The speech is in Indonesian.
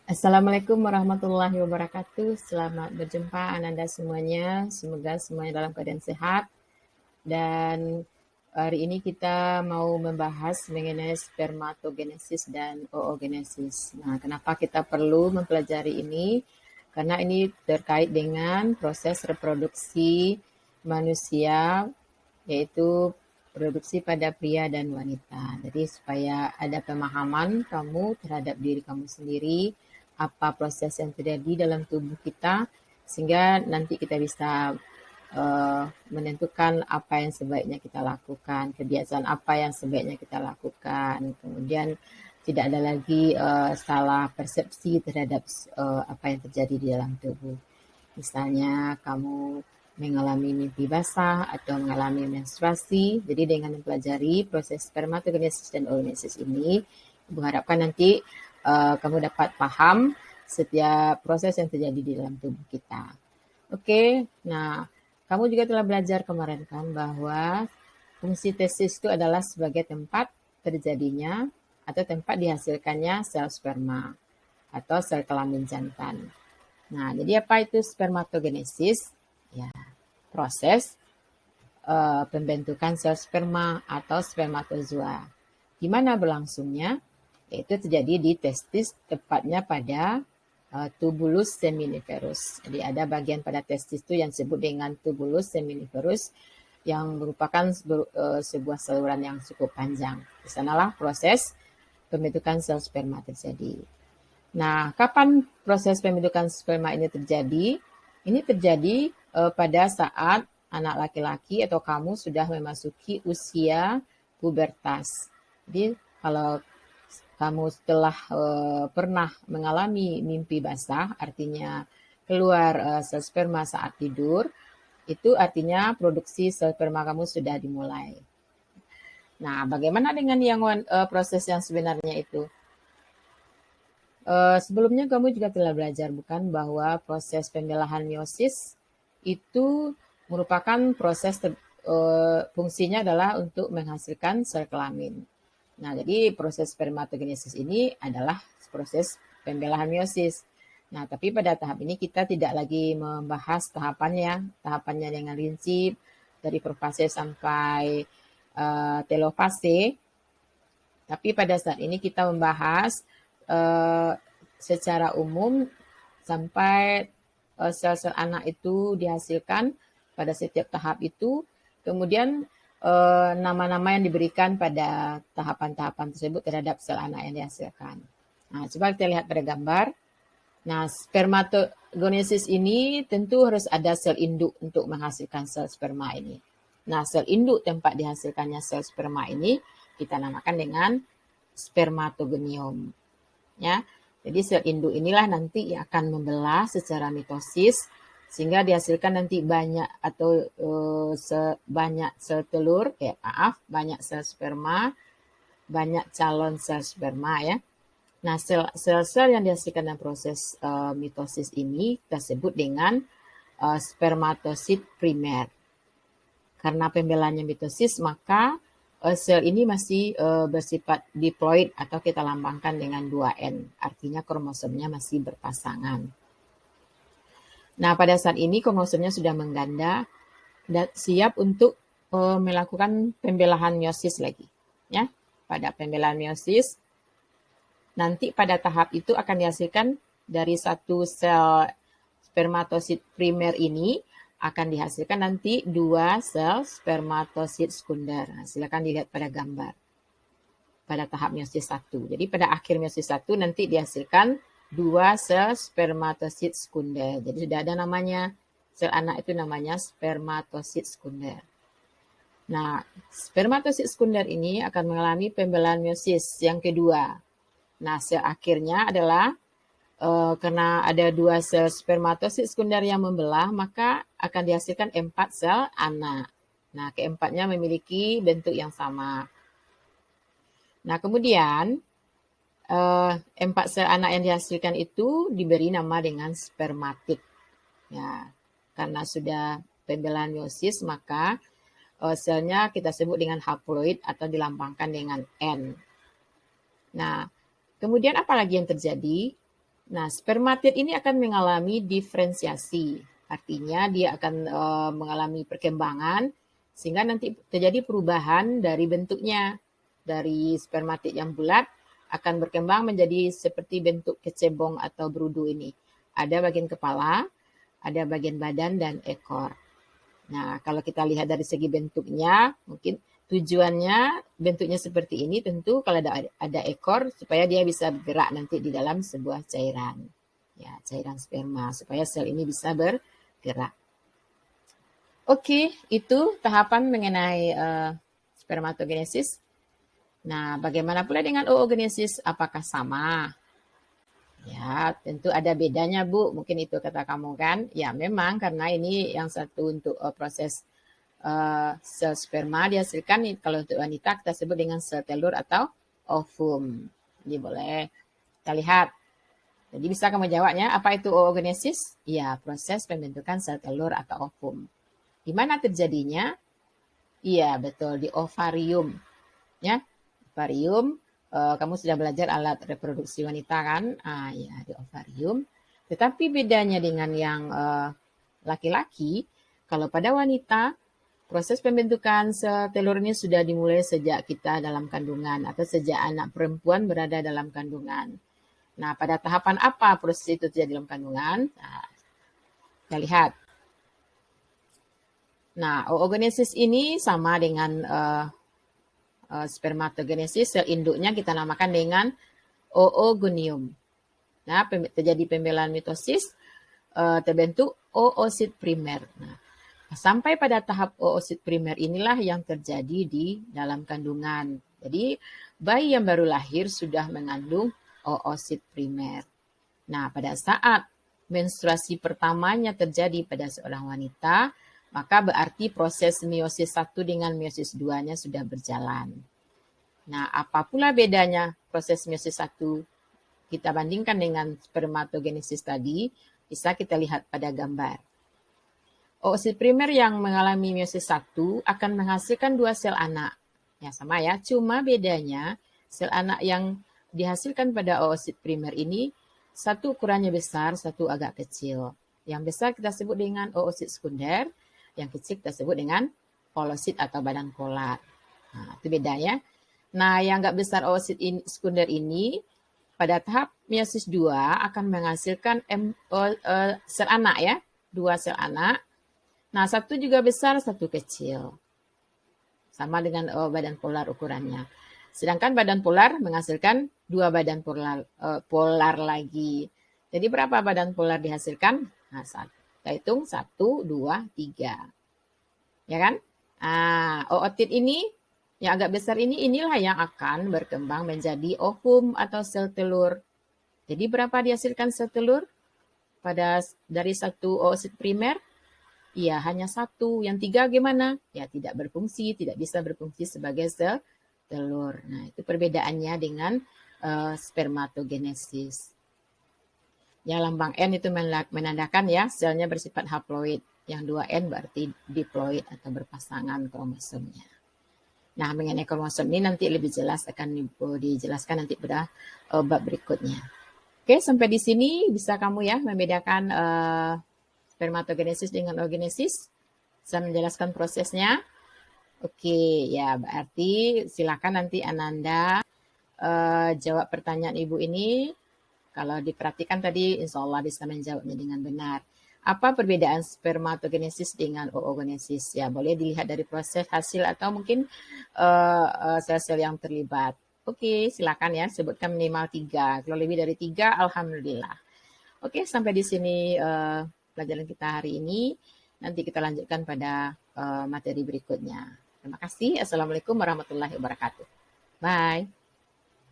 Assalamualaikum warahmatullahi wabarakatuh. Selamat berjumpa Ananda semuanya. Semoga semuanya dalam keadaan sehat. Dan hari ini kita mau membahas mengenai spermatogenesis dan oogenesis. Nah, kenapa kita perlu mempelajari ini? Karena ini terkait dengan proses reproduksi manusia, yaitu produksi pada pria dan wanita. Jadi supaya ada pemahaman kamu terhadap diri kamu sendiri, apa proses yang terjadi dalam tubuh kita, sehingga nanti kita bisa menentukan apa yang sebaiknya kita lakukan, kebiasaan apa yang sebaiknya kita lakukan. Kemudian tidak ada lagi salah persepsi terhadap apa yang terjadi di dalam tubuh. Misalnya kamu mengalami mimpi basah atau mengalami menstruasi. Jadi dengan mempelajari proses spermatogenesis dan oogenesis ini, Ibu harapkan nanti kamu dapat paham setiap proses yang terjadi di dalam tubuh kita. Oke, nah kamu juga telah belajar kemarin kan bahwa fungsi testis itu adalah sebagai tempat terjadinya atau tempat dihasilkannya sel sperma atau sel kelamin jantan. Nah, jadi apa itu spermatogenesis? Ya, proses pembentukan sel sperma atau spermatozoa. Di mana berlangsungnya? Yaitu terjadi di testis, tepatnya pada tubulus seminiferus. Jadi ada bagian pada testis itu yang disebut dengan tubulus seminiferus yang merupakan sebuah saluran yang cukup panjang. Di sanalah proses pembentukan sel sperma terjadi. Nah, kapan proses pembentukan sperma ini terjadi? Ini terjadi pada saat anak laki-laki atau kamu sudah memasuki usia pubertas. Jadi, kalau kamu setelah pernah mengalami mimpi basah, artinya keluar sel sperma saat tidur, itu artinya produksi sel sperma kamu sudah dimulai. Nah, bagaimana dengan yang proses yang sebenarnya itu? Sebelumnya kamu juga telah belajar bukan bahwa proses pembelahan meiosis itu merupakan proses fungsinya adalah untuk menghasilkan sel kelamin. Nah, jadi proses spermatogenesis ini adalah proses pembelahan meiosis. Nah, tapi pada tahap ini kita tidak lagi membahas tahapannya dengan rinci dari profase sampai telofase. Tapi pada saat ini kita membahas secara umum sampai sel-sel anak itu dihasilkan pada setiap tahap itu. Kemudian nama-nama yang diberikan pada tahapan-tahapan tersebut terhadap sel anak yang dihasilkan. Nah, coba kita lihat pada gambar. Nah, spermatogenesis ini tentu harus ada sel induk untuk menghasilkan sel sperma ini. Nah, sel induk tempat dihasilkannya sel sperma ini kita namakan dengan spermatogonium. Ya, jadi sel induk inilah nanti yang akan membelah secara mitosis sehingga dihasilkan nanti banyak atau banyak sel telur, banyak sel sperma, banyak calon sel sperma ya. Nah, sel-sel yang dihasilkan dalam proses mitosis ini kita sebut dengan spermatosit primer. Karena pembelahannya mitosis, maka sel ini masih bersifat diploid atau kita lambangkan dengan 2N. Artinya kromosomnya masih berpasangan. Nah, pada saat ini kromosomnya sudah mengganda dan siap untuk melakukan pembelahan meiosis lagi. Ya, pada pembelahan meiosis, nanti pada tahap itu akan dihasilkan dari satu sel spermatosit primer ini akan dihasilkan nanti 2 sel spermatosit sekunder. Nah, silakan dilihat pada gambar. Pada tahap meiosis 1. Jadi pada akhir meiosis 1 nanti dihasilkan 2 sel spermatosit sekunder. Jadi sudah ada namanya, sel anak itu namanya spermatosit sekunder. Nah, spermatosit sekunder ini akan mengalami pembelahan meiosis yang kedua. Nah, sel akhirnya adalah karena ada 2 sel spermatosit sekunder yang membelah, maka akan dihasilkan 4 sel anak. Nah, keempatnya memiliki bentuk yang sama. Nah, kemudian 4 sel anak yang dihasilkan itu diberi nama dengan spermatid. Ya, karena sudah pembelahan meiosis, maka selnya kita sebut dengan haploid atau dilambangkan dengan N. Nah, kemudian apa lagi yang terjadi? Nah, spermatid ini akan mengalami diferensiasi. Artinya dia akan mengalami perkembangan sehingga nanti terjadi perubahan dari bentuknya. Dari spermatid yang bulat akan berkembang menjadi seperti bentuk kecebong atau berudu ini. Ada bagian kepala, ada bagian badan dan ekor. Nah, kalau kita lihat dari segi bentuknya, mungkin tujuannya bentuknya seperti ini tentu kalau ada ekor supaya dia bisa bergerak nanti di dalam sebuah cairan. Ya, cairan sperma supaya sel ini bisa bergerak. Oke, itu tahapan mengenai spermatogenesis. Nah, bagaimana pula dengan oogenesis? Apakah sama? Ya, tentu ada bedanya, Bu. Mungkin itu kata kamu kan. Ya, memang karena ini yang satu untuk proses sel sperma dihasilkan kalau untuk wanita kita sebut dengan sel telur atau ovum. Jadi boleh kita lihat. Jadi bisa kamu jawabnya, apa itu oogenesis? Ya, proses pembentukan sel telur atau ovum. Di mana terjadinya? Iya, betul di ovarium. Ya, ovarium. Kamu sudah belajar alat reproduksi wanita kan? Ya, di ovarium. Tetapi bedanya dengan yang laki-laki, kalau pada wanita proses pembentukan sel telur ini sudah dimulai sejak kita dalam kandungan atau sejak anak perempuan berada dalam kandungan. Nah, pada tahapan apa proses itu terjadi dalam kandungan? Nah, kita lihat. Nah, oogenesis ini sama dengan spermatogenesis, sel induknya kita namakan dengan oogonium. Nah, terjadi pembelaan mitosis, terbentuk oosit primer. Nah, sampai pada tahap oosit primer inilah yang terjadi di dalam kandungan. Jadi, bayi yang baru lahir sudah mengandung oosit primer. Nah, pada saat menstruasi pertamanya terjadi pada seorang wanita, maka berarti proses meiosis 1 dengan meiosis 2-nya sudah berjalan. Nah, apa pula bedanya proses meiosis 1 kita bandingkan dengan spermatogenesis tadi? Bisa kita lihat pada gambar. Oosit primer yang mengalami meiosis 1 akan menghasilkan 2 sel anak. Ya, sama ya, cuma bedanya sel anak yang dihasilkan pada oosit primer ini satu ukurannya besar, satu agak kecil. Yang besar kita sebut dengan oosit sekunder, yang kecil kita sebut dengan polosit atau badan polar. Nah, itu bedanya. Nah, yang agak besar oosit sekunder ini pada tahap meiosis 2 akan menghasilkan sel anak ya, 2 sel anak. Nah, satu juga besar, satu kecil. Sama dengan badan polar ukurannya. Sedangkan badan polar menghasilkan 2 badan polar lagi. Jadi berapa badan polar dihasilkan? Nah, kita hitung 1, 2, 3. Ya kan? Ootit ini yang agak besar inilah yang akan berkembang menjadi ovum atau sel telur. Jadi berapa dihasilkan sel telur dari satu oosit primer? Iya, hanya satu. Yang 3 gimana? Ya, tidak berfungsi, tidak bisa berfungsi sebagai sel telur. Nah, itu perbedaannya dengan spermatogenesis. Yang lambang N itu menandakan ya selnya bersifat haploid. Yang 2N berarti diploid atau berpasangan kromosomnya. Nah, mengenai kromosom ini nanti lebih jelas akan dijelaskan nanti pada bab berikutnya. Oke, sampai di sini bisa kamu ya membedakan spermatogenesis dengan oogenesis. Bisa menjelaskan prosesnya. Oke, ya berarti silakan nanti Ananda jawab pertanyaan Ibu ini. Kalau diperhatikan tadi, insya Allah bisa menjawabnya dengan benar. Apa perbedaan spermatogenesis dengan oogenesis? Ya, boleh dilihat dari proses hasil atau mungkin sel-sel yang terlibat. Oke, silakan ya, sebutkan minimal 3. Kalau lebih dari 3, alhamdulillah. Oke, sampai di sini pelajaran kita hari ini. Nanti kita lanjutkan pada materi berikutnya. Terima kasih. Assalamualaikum warahmatullahi wabarakatuh. Bye.